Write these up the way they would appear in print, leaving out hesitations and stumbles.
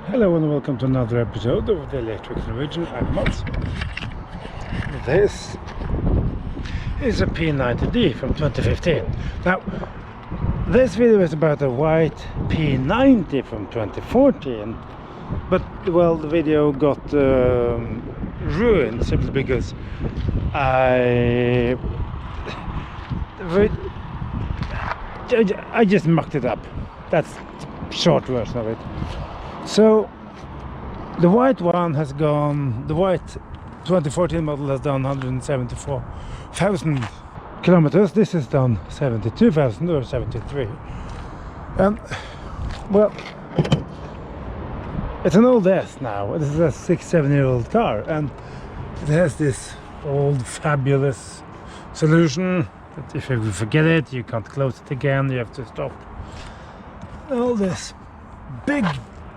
Hello and welcome to another episode of the Electric Norwegian. I'm Mats. This is a P90D from 2015. Now, this video is about a white P90 from 2014, but well, the video got ruined simply because I just mucked it up. That's the short version of it. So the white one has gone, the white 2014 model has done 174,000 kilometers. This has done 72,000 or 73. And well, it's an old S now. This is a 6-7-year-old car, and it has this old fabulous solution that if you forget it, you can't close it again, you have to stop. All this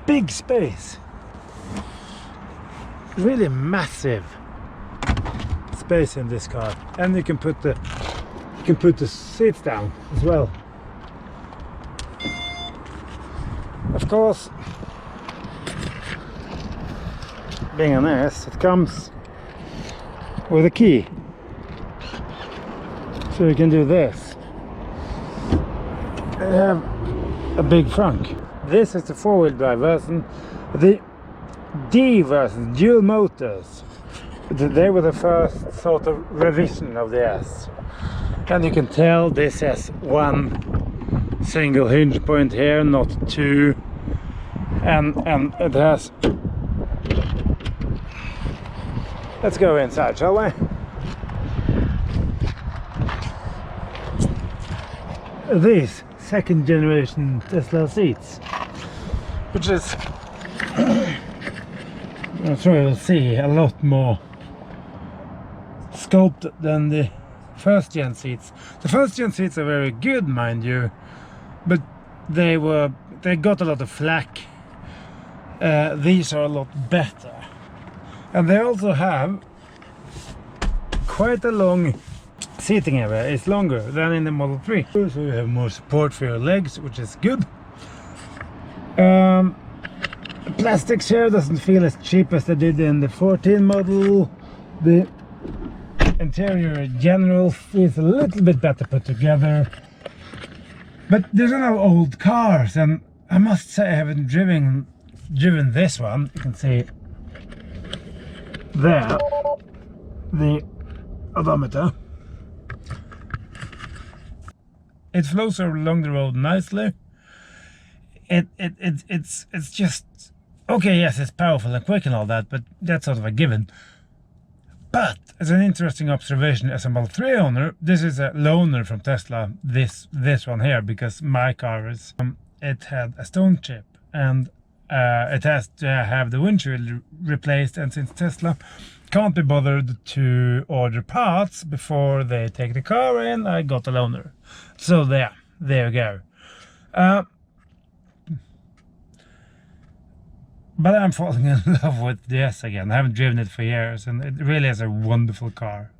big space, really massive space in this car, and you can put the seats down as well. Of course, being an S, it comes with a key, so you can do this. I have a big trunk. This is the four-wheel drive version. The D version, dual motors, they were the first sort of revision of the S. And you can tell this has one single hinge point here, not two. And it has... Let's go inside, shall we? These second generation Tesla seats, which is I'm sure you'll see a lot more sculpted than the first gen seats. The first gen seats are very good, mind you, but they got a lot of flack. These are a lot better, and they also have quite a long seating area. It's longer than in the Model 3, so you have more support for your legs, which is good. Plastics here doesn't feel as cheap as they did in the 14 model. The interior in general feels a little bit better put together, but there's no old cars, and I must say I haven't driven this one. You can see there the odometer. It flows along the road nicely. It's just okay. Yes, it's powerful and quick and all that, but that's sort of a given. But as an interesting observation, as a Model 3 owner, this is a loaner from Tesla. This one here, because my car is it had a stone chip, and it has to have the windshield replaced. And since Tesla can't be bothered to order parts before they take the car in, I got a loaner. So there you go. But I'm falling in love with the S again. I haven't driven it for years, and it really is a wonderful car.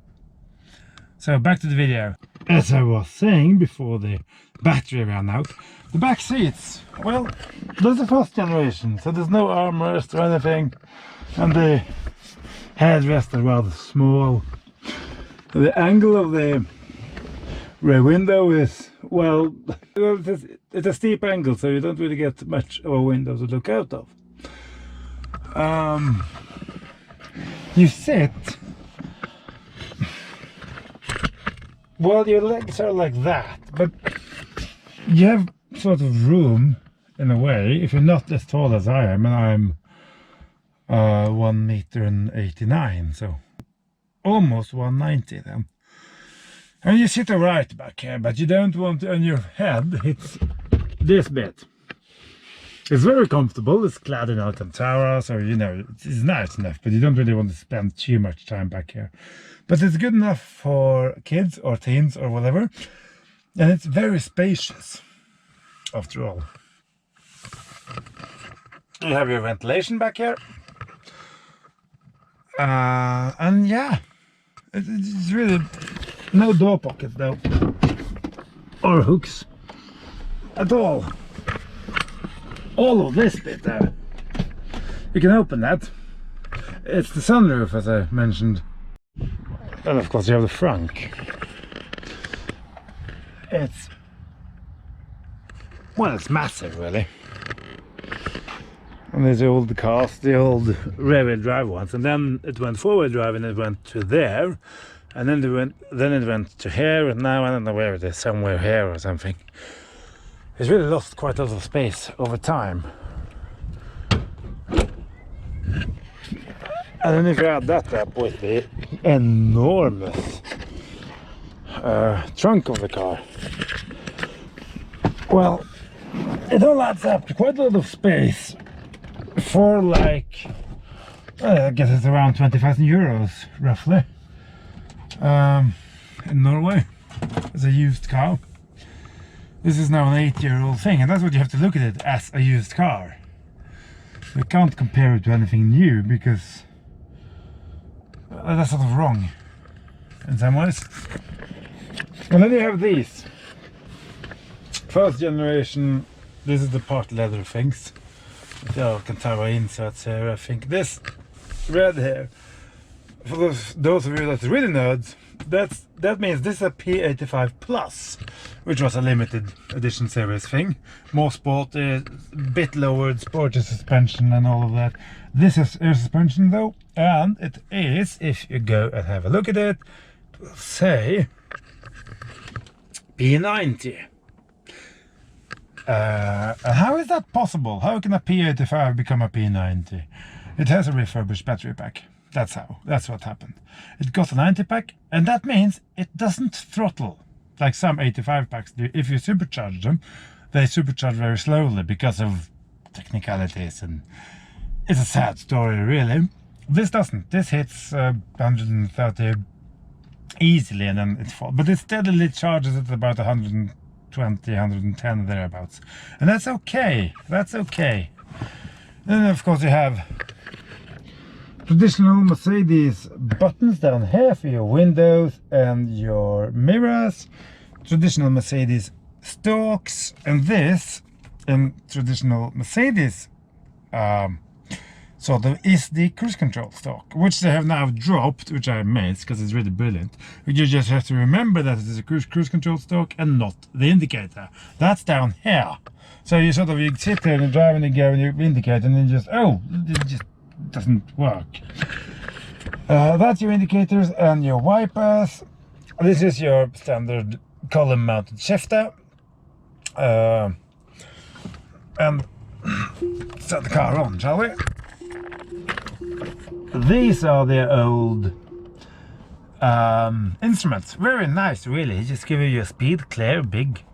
So back to the video. As I was saying before the battery ran out, the back seats, well, there's the first generation, so there's no armrest or anything, and the headrest is rather small. The angle of the rear window is, well, it's a steep angle, so you don't really get much of a window to look out of. You sit, well, your legs are like that, but you have sort of room in a way if you're not as tall as I am, and I'm 1.89 meters, so almost 190 then. And you sit right back here, but you don't want to, and your head hits this bit. It's very comfortable. It's clad in Alcantara, so you know it's nice enough, but you don't really want to spend too much time back here. But it's good enough for kids or teens or whatever, and it's very spacious after all. You have your ventilation back here, and yeah, it's really no door pockets though, or hooks at all. All of this bit there You can open that. It's the sunroof, as I mentioned. And of course you have the frunk. It's massive, really. And there's the old cars, the old rear-wheel drive ones, and then it went forward drive and it went to there, and then it went to here, and now I don't know where it is, somewhere here or something. It's really lost quite a lot of space over time. And then if you add that up with the enormous trunk of the car, well, it all adds up to quite a lot of space for, like, I guess it's around 20,000 euros roughly in Norway as a used car. This is now an 8-year-old thing, and that's what you have to look at it as, a used car. You can't compare it to anything new, because that's sort of wrong in some ways. And then you have these first generation. This is the part leather things. There can tie inserts here. I think this red here, for those of you that are really nerds, that means this is a P85 Plus, which was a limited edition series thing. More sport, bit lowered, sporty suspension and all of that. This is air suspension though, and it is, if you go and have a look at it, it will say P90. How is that possible? How can a P85 become a P90? It has a refurbished battery pack. That's what happened. It got a 90 pack, and that means it doesn't throttle like some 85 packs do. If you supercharge them, they supercharge very slowly because of technicalities, and it's a sad story, really. This doesn't. This hits 130 easily, and then it falls. But it steadily charges at about 120, 110 thereabouts, and that's okay. That's okay. Then of course you have traditional Mercedes buttons down here for your windows and your mirrors. Traditional Mercedes stalks, and this in traditional Mercedes sort of is the cruise control stalk, which they have now dropped, which I missed because it's really brilliant. You just have to remember that it is a cruise control stalk and not the indicator. That's down here. So you sort of, you sit there and you drive and you go and you indicate, and then just, oh, it just doesn't work. That's your indicators and your wipers. This is your standard column mounted shifter. And set the car on, shall we? These are the old instruments. Very nice, really. Just give you your speed, clear, big.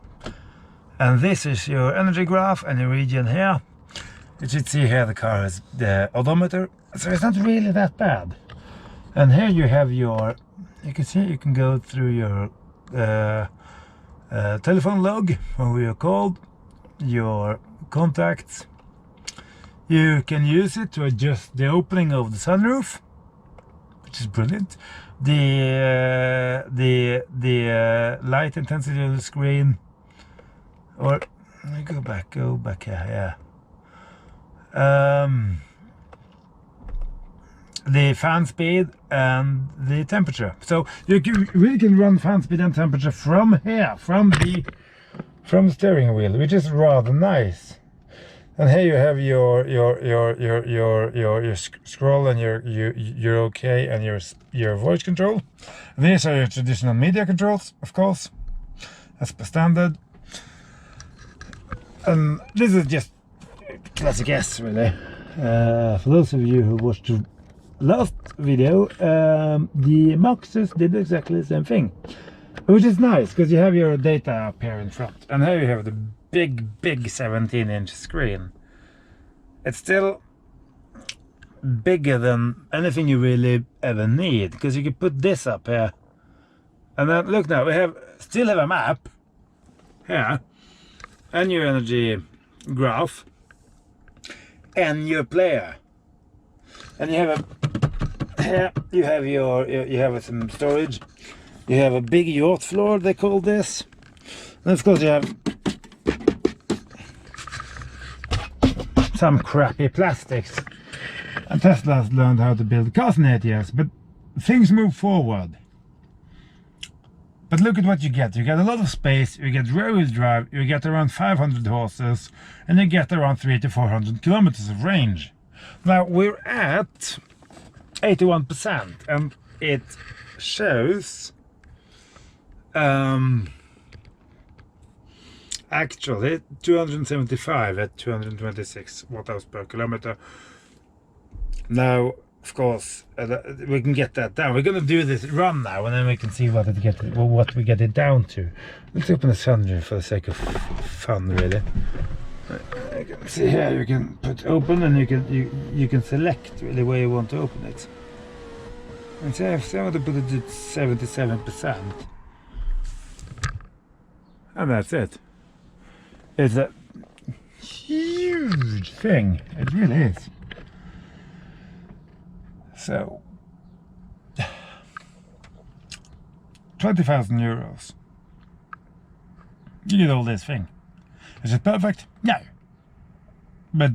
And this is your energy graph and your region here. You should see here the car has the odometer, so it's not really that bad. And here you have your, you can see you can go through your telephone log, who you're called, your contacts. You can use it to adjust the opening of the sunroof, which is brilliant. The light intensity of the screen, or let me go back here, yeah. The fan speed and the temperature. So you really can run fan speed and temperature from here, from the steering wheel, which is rather nice. And here you have your scroll and your OK and your voice control. And these are your traditional media controls, of course, as per standard. And this is just classic S, really. For those of you who watched the last video, the Maxus did exactly the same thing, which is nice because you have your data up here in front, and here you have the big 17-inch screen. It's still bigger than anything you really ever need, because you can put this up here, and then look, now we still have a map here, and your energy graph, and your player, and you have here you have you have some storage. You have a big yacht floor, they call this, and of course you have some crappy plastics. And Tesla's learned how to build cars in 8 years, but things move forward. But look at what you get. You get a lot of space, you get rear-wheel drive, you get around 500 horses, and you get around 300 to 400 kilometers of range. Now we're at 81%, and it shows actually 275 at 226 watt-hours per kilometer. Now, of course, we can get that down. We're going to do this run now, and then we can see what we get it down to. Let's open the sunroof for the sake of fun, really. You can see here, you can put open, and you can select really where you want to open it. And so if I want to put it at 77%, and that's it. It's a huge thing. It really is. So, 20,000 euros. You get all this thing. Is it perfect? No. But,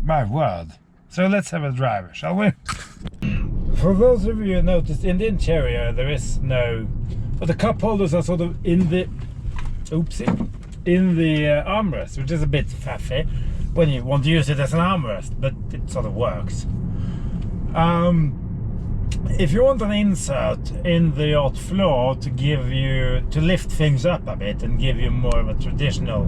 my word. So let's have a drive, shall we? For those of you who noticed, in the interior there is no... Well, the cup holders are sort of in the... Oopsie. In the armrest, which is a bit faffy when you want to use it as an armrest, but it sort of works. If you want an insert in the yacht floor to lift things up a bit and give you more of a traditional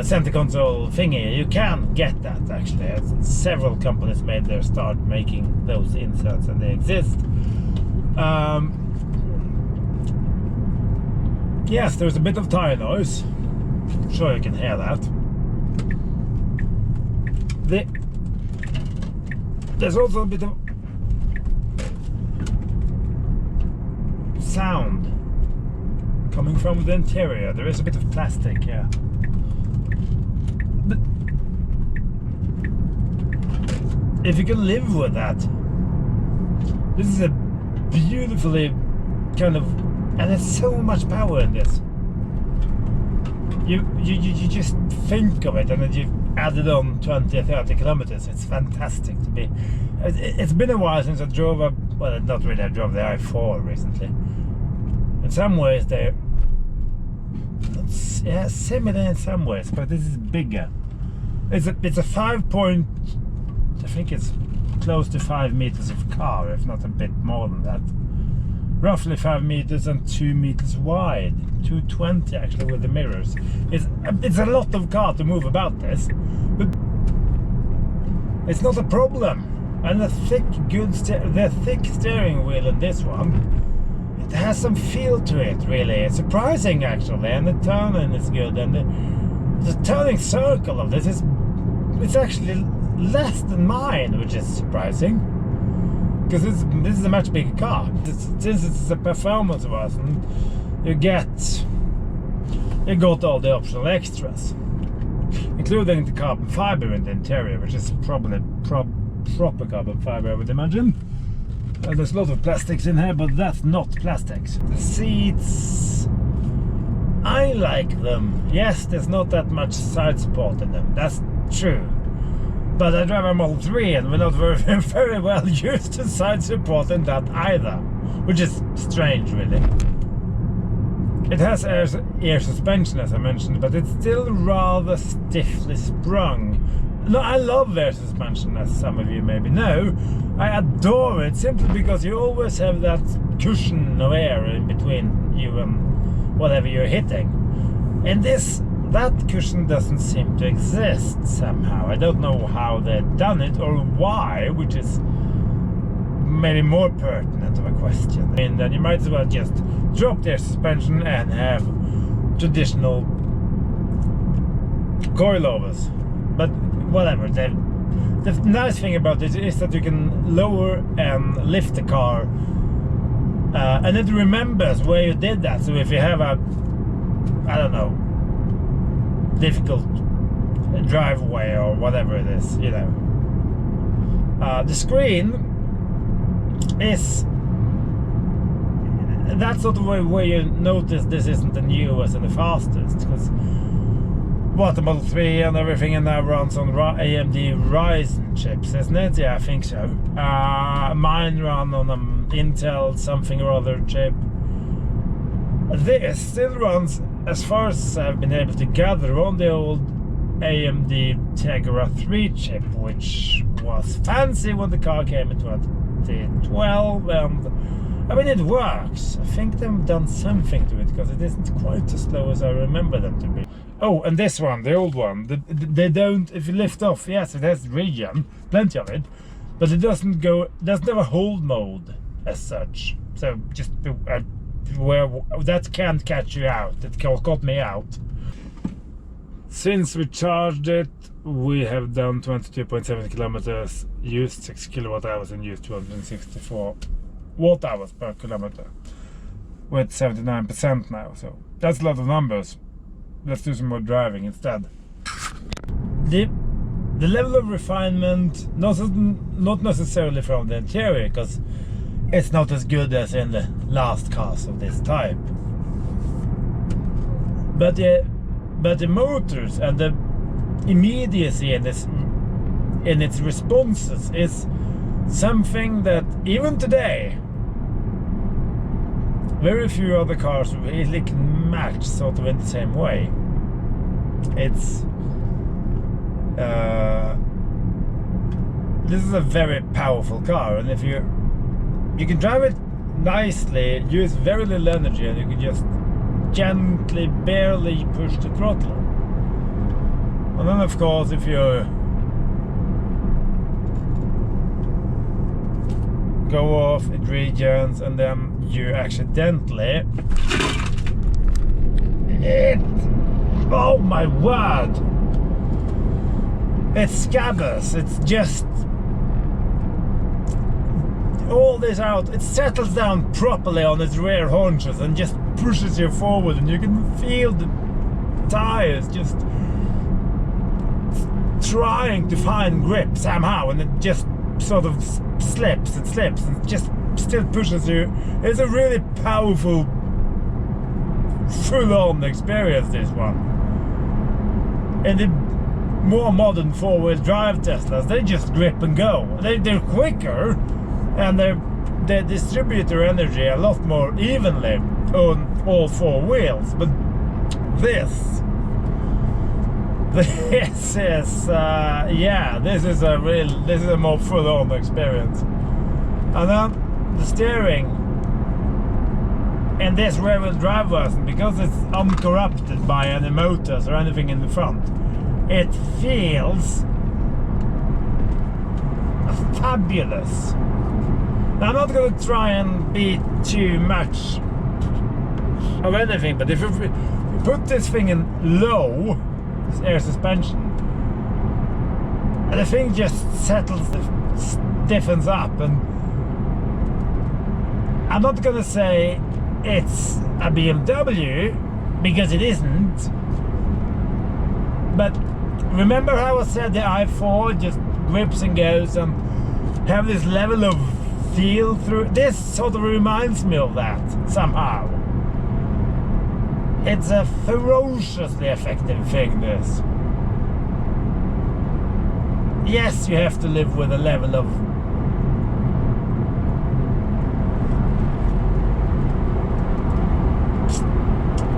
center console thingy, you can get that actually. Several companies made their start making those inserts, and they exist. Yes, there's a bit of tire noise. I'm sure you can hear that. There's also a bit of sound coming from the interior. There is a bit of plastic here. But if you can live with that, this is a beautifully kind of, and there's so much power in this. You just think of it, and then you add it on 20 or 30 kilometers. It's fantastic to be. It's been a while since I drove a, well, not really, I drove the i4 recently. In some ways they're, yeah, similar in some ways, but this is bigger. It's a 5 point, I think it's close to 5 meters of car, if not a bit more than that. Roughly 5 meters and 2 meters wide, 220 actually with the mirrors. It's a lot of car to move about this, but it's not a problem. And the thick steering wheel in this one, it has some feel to it really. It's surprising actually, and the turning is good, and the turning circle of this it's actually less than mine, which is surprising. Because this is a much bigger car. Since it's a performance version, you got all the optional extras, including the carbon fiber in the interior, which is probably proper carbon fiber, I would imagine. There's a lot of plastics in here, but that's not plastics. The seats, I like them. Yes, there's not that much side support in them. That's true. But I drive a Model 3, and we're not very well used to side support in that either, which is strange really. It has air suspension, as I mentioned, but it's still rather stiffly sprung. No, I love air suspension, as some of you maybe know. I adore it simply because you always have that cushion of air in between you and whatever you're hitting. In this, that cushion doesn't seem to exist somehow. I don't know how they've done it or why, which is maybe more pertinent of a question. And then you might as well just drop the air suspension and have traditional coilovers. But whatever. The nice thing about this is that you can lower and lift the car, and it remembers where you did that. So if you have a, I don't know, difficult driveway or whatever it is, you know, the screen is that sort of way where you notice this isn't the newest and the fastest, because what, the Model 3 and everything, and now runs on AMD Ryzen chips, isn't it? Yeah, I think so. Mine run on an Intel something or other chip. This still runs, as far as I've been able to gather, on the old AMD Tegra 3 chip, which was fancy when the car came in 2012, and I mean, it works. I think they've done something to it, because it isn't quite as slow as I remember them to be. Oh, and this one, the old one, they don't, if you lift off, yes, it has regen, plenty of it, but it doesn't have a hold mode as such. So just where that can't catch you out. It got me out. Since we charged it, we have done 22.7 kilometers, used 6 kilowatt hours, and used 264 watt hours per kilometer, with 79% now. So that's a lot of numbers. Let's do some more driving instead. The level of refinement, not necessarily from the interior, because it's not as good as in the last cars of this type. But the motors and the immediacy in its responses is something that even today very few other cars really can match, sort of in the same way. It's this is a very powerful car, and if you can drive it nicely, use very little energy, and you can just gently, barely push the throttle. And then of course, if you go off, it regens, and then you accidentally oh my word, it scabbers. It's just all this out, it settles down properly on its rear haunches and just pushes you forward, and you can feel the tires just trying to find grip somehow, and it just sort of slips and slips and just still pushes you. It's a really powerful, full-on experience, this one. And the more modern four-wheel drive Teslas, they just grip and go. They're quicker, and they distribute their energy a lot more evenly on all four wheels. But this is yeah, this is a more full-on experience. And then the steering in this rear-wheel drive version, because it's uncorrupted by any motors or anything in the front, it feels fabulous. Now, I'm not going to try and be too much of anything, but if you put this thing in low air suspension, and the thing just settles, stiffens up, and I'm not gonna say it's a BMW, because it isn't. But remember how I said the i4 just grips and goes and have this level of feel through? This sort of reminds me of that somehow. It's a ferociously effective thing, this. Yes, you have to live with a level of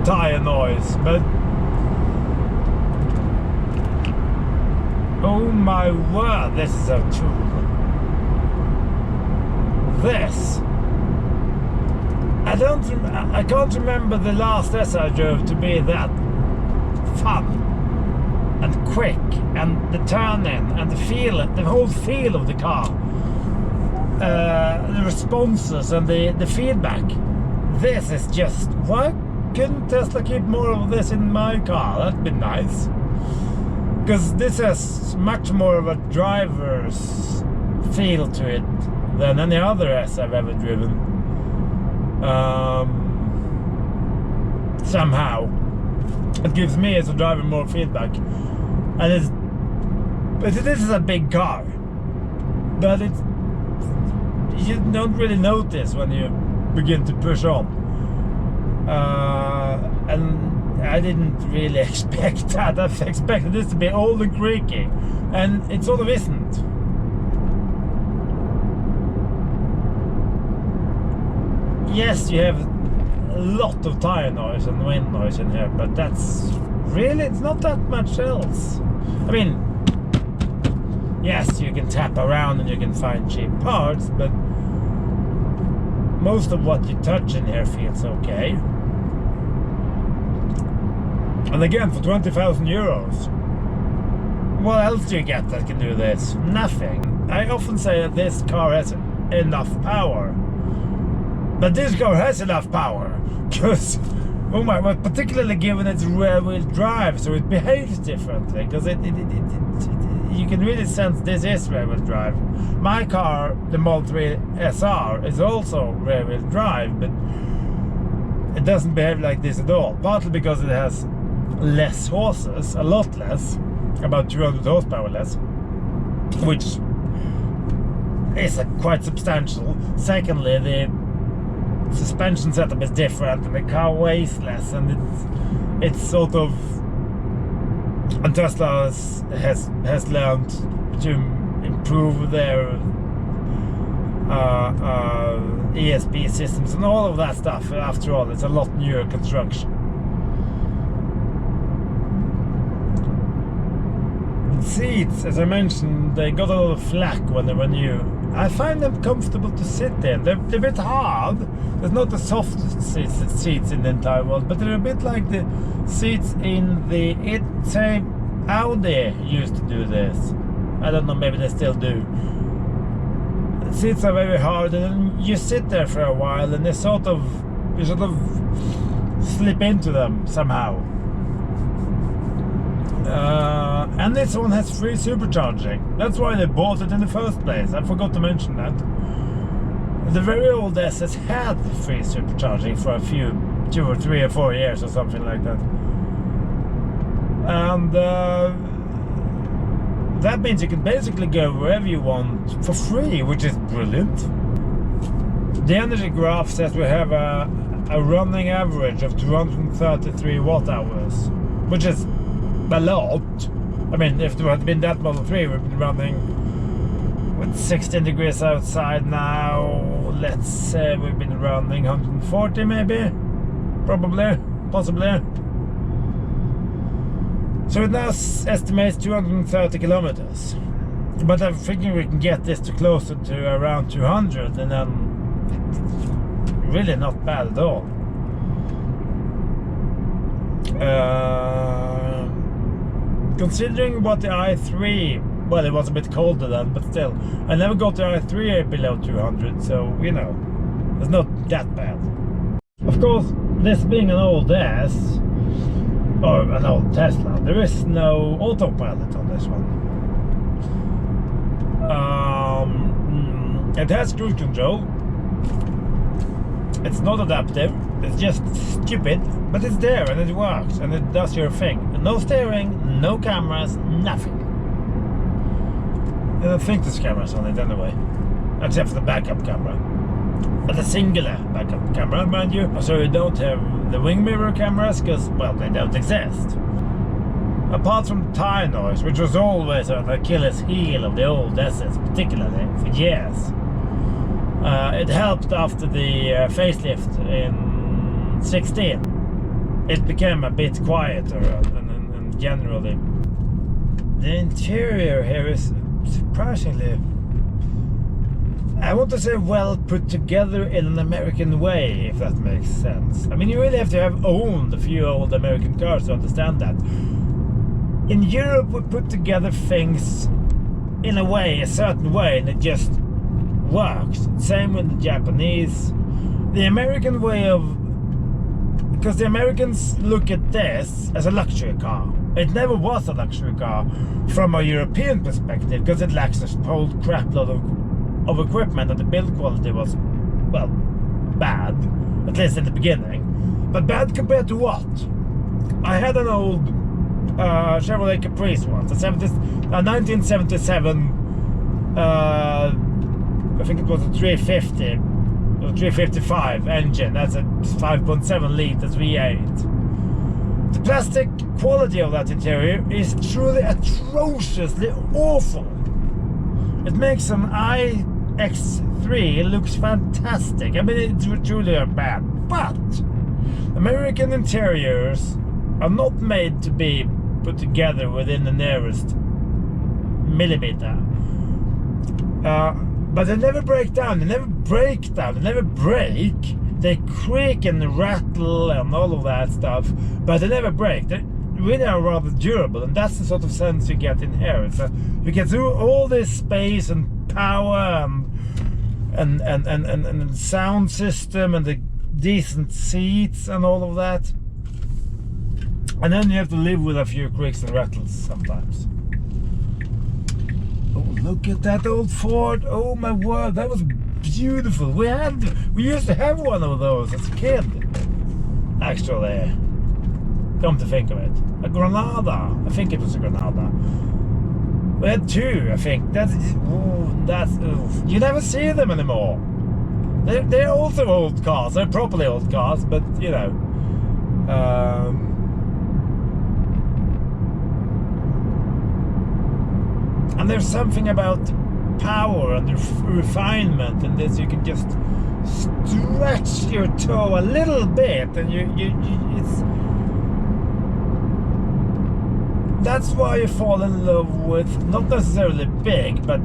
tire noise, but oh my word, this is a tool. This, I can't remember the last S I drove to be that fun and quick, and the turning and the whole feel of the car, the responses and the feedback. This is just, why couldn't Tesla keep more of this in my car? That'd be nice, because this has much more of a driver's feel to it than any other S I've ever driven. Somehow it gives me as a driver more feedback, and this is a big car, but you don't really notice when you begin to push on, and I didn't really expect that. I expected this to be old and creaky, and it sort of isn't. Yes, you have a lot of tire noise and wind noise in here, but that's really, it's not that much else. I mean, yes, you can tap around and you can find cheap parts, but most of what you touch in here feels okay. And again, for 20,000 euros, what else do you get that can do this? Nothing. I often say that this car has enough power. But this car has enough power. Because, oh my, well, particularly given its rear-wheel drive, so it behaves differently. Because you can really sense this is rear-wheel drive. My car, the Model 3 SR, is also rear-wheel drive, but it doesn't behave like this at all. Partly because it has less horses, a lot less, about 200 horsepower less, which is quite substantial. Secondly, the suspension setup is different and the car weighs less, and it's sort of, and Tesla has learned to improve their ESP systems and all of that stuff. After all, it's a lot newer construction. Seats, as I mentioned, they got a lot of flack when they were new. I find them comfortable to sit in. They're a bit hard. There's not the soft seats in the entire world, but they're a bit like the seats in the Audi used to do this. I don't know, maybe they still do. The seats are very hard, and then you sit there for a while, and you sort of slip into them somehow. And this one has free supercharging. That's why they bought it in the first place. I forgot to mention that. The very old SS had free supercharging for a few, 2 or 3 or 4 years or something like that. And that means you can basically go wherever you want for free, which is brilliant. The energy graph says we have a running average of 233 watt hours, which is a lot. I mean, if there had been that Model 3, we've been running with 16 degrees outside now. Let's say we've been running 140 maybe, probably, possibly. So it now estimates 230 kilometers. But I'm thinking we can get this to closer to around 200, and then really not bad at all. Considering what the i3, well, it was a bit colder then, but still, I never got the i3 below 200, so, you know, it's not that bad. Of course, this being an old S, or an old Tesla, there is no autopilot on this one. It has cruise control. It's not adaptive, it's just stupid, but it's there and it works and it does your thing. No steering, no cameras, nothing. I don't think there's cameras on it anyway, except for the backup camera. But a singular backup camera, mind you. So you don't have the wing mirror cameras, because, well, they don't exist. Apart from tire noise, which was always an Achilles heel of the old S's, particularly for years. It helped after the facelift in 16. It became a bit quieter, and generally the interior here is surprisingly, I want to say, well put together in an American way, if that makes sense. I mean, you really have to have owned a few old American cars to understand that. In Europe, we put together things in a way, a certain way, and it just works. Same with the Japanese. The American way of, because the Americans look at this as a luxury car. It never was a luxury car from a European perspective, because it lacks a whole crap load of equipment, and the build quality was, well, bad, at least in the beginning. But bad compared to what? I had an old Chevrolet Caprice once, a 1977, I think it was a 350 or 355 engine. That's a 5.7 liters V8. the plastic quality of that interior is truly atrociously awful. It makes an iX3 looks fantastic. I mean, it's truly bad, but American interiors are not made to be put together within the nearest millimeter. But they never break down, they never break. They creak and rattle and all of that stuff, but they never break. They really are rather durable, and that's the sort of sense you get in here. So you get through all this space and power and sound system and the decent seats and all of that. And then you have to live with a few creaks and rattles sometimes. Oh, look at that old Ford. Oh my word, that was beautiful. We used to have one of those as a kid. Actually, come to think of it. A Granada. I think it was a Granada. We had two, I think. You never see them anymore. They're also old cars. They're properly old cars, but you know. And there's something about power and refinement in this. You can just stretch your toe a little bit, and that's why you fall in love with not necessarily big, but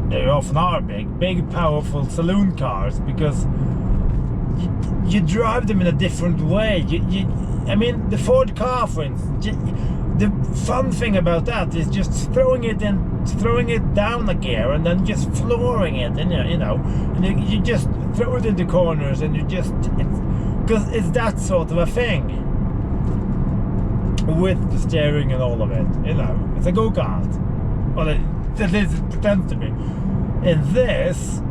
they often are big, powerful saloon cars, because you drive them in a different way. I mean, the Ford ka, for instance. The fun thing about that is just throwing it down a gear and then just flooring it, and you know, and you just throw it into corners, and because it's that sort of a thing with the steering and all of it. You know, it's a go-kart. Well, at least it pretends to be. In this,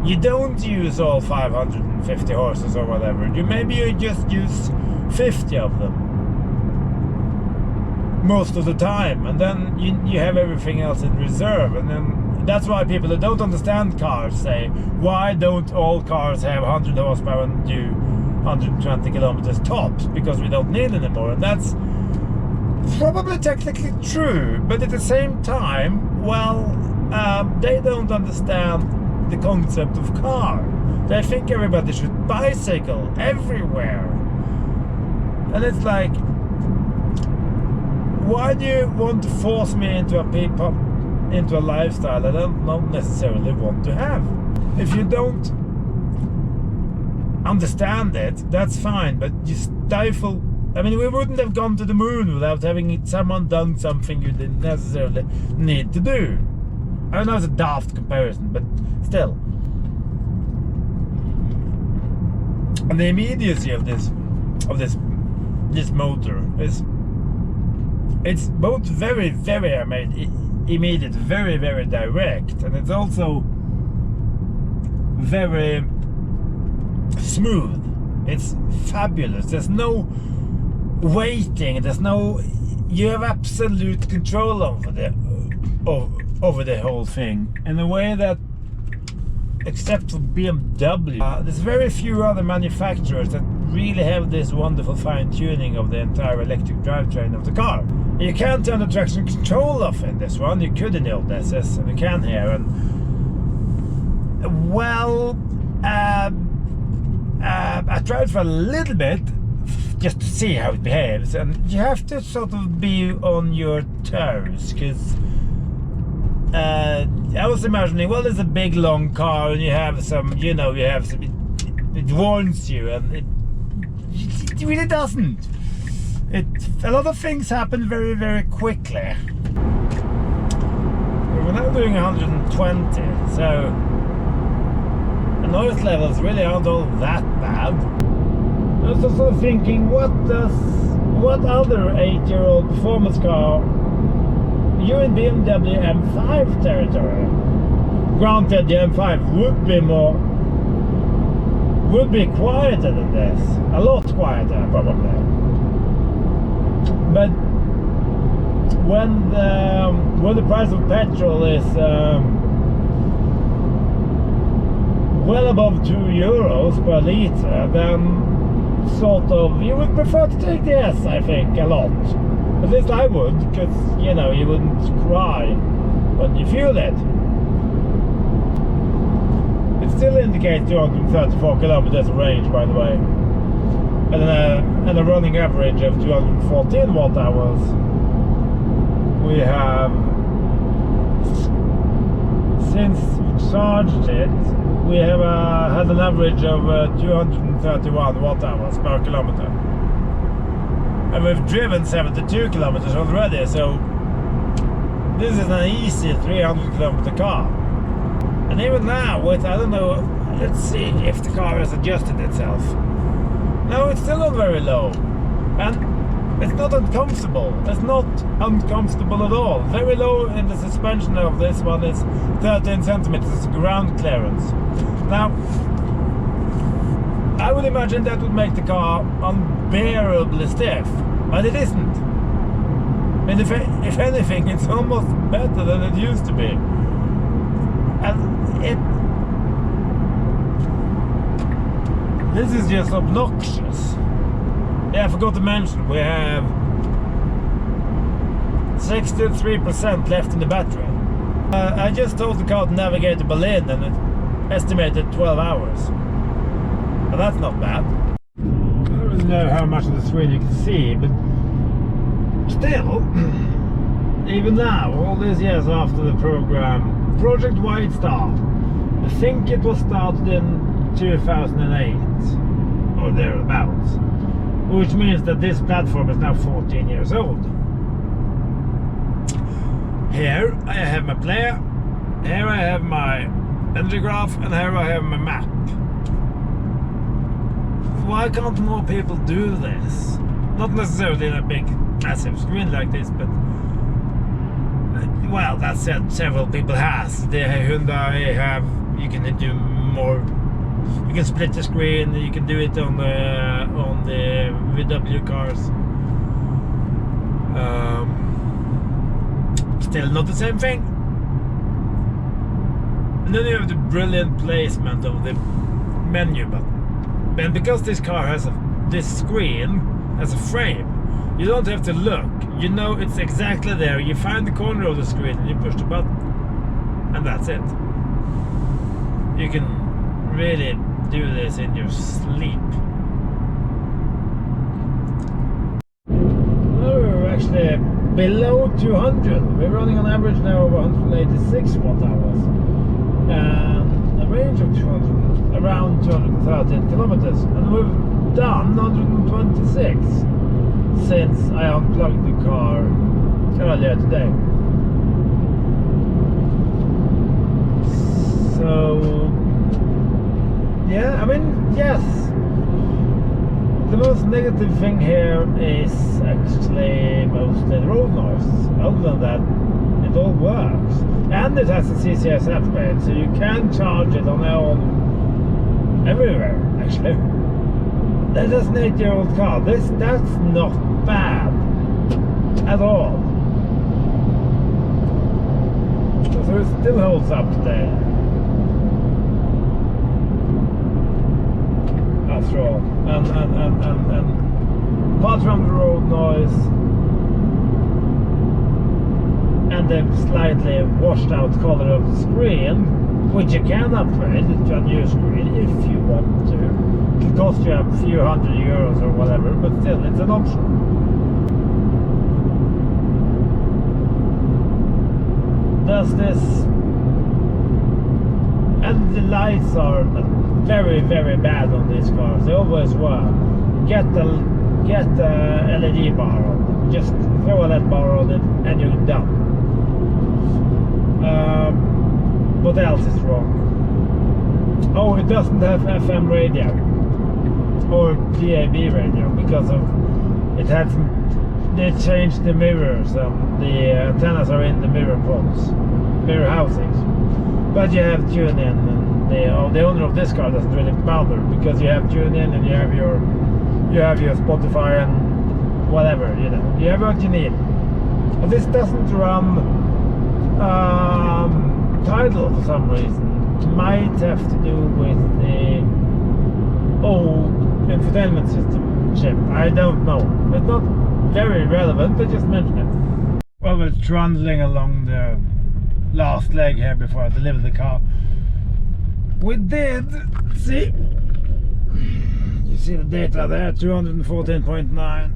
you don't use all 550 horses or whatever. Maybe you just use 50 of them most of the time, and then you have everything else in reserve. And then that's why people that don't understand cars say, why don't all cars have 100 horsepower and do 120 kilometers tops? Because we don't need anymore. And that's probably technically true, but at the same time, well, they don't understand the concept of car. They think everybody should bicycle everywhere, and it's like, why do you want to force me into a lifestyle I don't necessarily want to have? If you don't understand it, that's fine, but you stifle. I mean, we wouldn't have gone to the moon without having someone done something you didn't necessarily need to do. I know it's a daft comparison, but still. And the immediacy of this motor is, it's both very, very immediate, very, very direct, and it's also very smooth. It's fabulous. There's no waiting. You have absolute control over the whole thing in a way that, except for BMW, there's very few other manufacturers that really have this wonderful fine-tuning of the entire electric drivetrain of the car. You can't turn the traction control off in this one. You could in the old SS, and you can here. And well, I tried for a little bit just to see how it behaves, and you have to sort of be on your toes, because I was imagining, well, there's a big long car, and you have some, it warns you, and it really doesn't. A lot of things happen very, very quickly. We're now doing 120, so the noise levels really aren't all that bad. I was also thinking, what other 8-year-old performance car? You're in BMW M5 territory. Granted, the M5 would be quieter than this, a lot quieter probably. But when the price of petrol is well above €2 per liter, then sort of, you would prefer to take the S, I think, a lot. At least I would, because, you know, you wouldn't cry when you fuel it. It still indicates 234 kilometers of range, by the way, and a running average of 214 watt hours. We have, since we charged it, we have had an average of 231 watt hours per kilometer, and we've driven 72 kilometers already, so this is an easy 300 kilometer car. And even now, with, I don't know, let's see if the car has adjusted itself. No, it's still not very low, and it's not uncomfortable. It's not uncomfortable at all. Very low in the suspension of this one is 13 centimeters ground clearance. Now, I would imagine that would make the car unbearably stiff, but it isn't. And if anything, it's almost better than it used to be. And this is just obnoxious. Yeah, I forgot to mention, we have 63% left in the battery. I just told the car to navigate to Berlin, and it estimated 12 hours. But that's not bad. I don't really know how much of the screen you can see, but still, even now, all these years after the program, Project White Star, I think it was started in 2008 or thereabouts, which means that this platform is now 14 years old. Here I have my player, here I have my energy graph, and here I have my map. Why can't more people do this? Not necessarily in a big massive screen like this, but well, that said, several people has. The Hyundai have, you can do more, you can split the screen, you can do it on the VW cars. Still not the same thing. And then you have the brilliant placement of the menu button. And because this car has this screen as a frame, you don't have to look. You know it's exactly there. You find the corner of the screen and you push the button. And that's it. You can really do this in your sleep. We're actually below 200. We're running on average now of 186 watt hours. And a range of around 213 kilometers. And we've done 126 since I unplugged the car earlier today. So yeah, I mean, yes, the most negative thing here is actually mostly the road noise. Other than that, it all works, and it has a CCS upgrade, so you can charge it on everywhere. Actually, that is an 8-year-old car. That's not bad at all. So it still holds up today. After all, and apart from the road noise and the slightly washed out color of the screen, which you can upgrade to a new screen if you want to. It costs you a few €100 or whatever, but still, it's an option. Does this, and the lights are very, very bad on these cars. They always were. Get the LED bar on. Just throw a LED bar on it and you're done. What else is wrong? Oh, it doesn't have FM radio or DAB radio because of it had they changed the mirrors. The antennas are in the mirror housings, but you have tune in, and the owner of this car doesn't really bother because you have tune in and you have your Spotify and whatever, you know, you have what you need. But this doesn't run Tidal for some reason. Might have to do with the old infotainment system chip? I don't know. It's not very relevant, I just mentioned it. Well, we're trundling along the last leg here before I deliver the car. We did see, you see the data there, 214.9,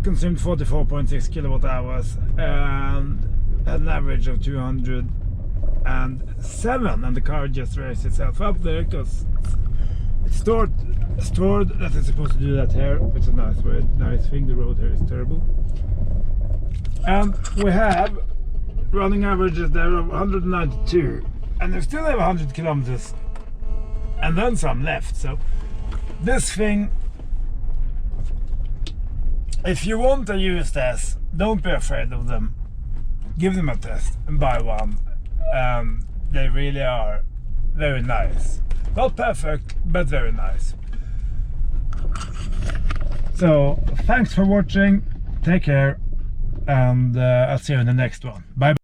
consumed 44.6 kilowatt hours, and an average of 207, and the car just raised itself up there because it's stored that it's supposed to do that here, which is a nice thing. The road here is terrible. And we have running averages there of 192, and they still have 100 kilometers and then some left. So this thing, if you want to use this, don't be afraid of them. Give them a test and buy one. They really are very nice. Not perfect, but very nice. So thanks for watching, take care, and I'll see you in the next one. Bye bye.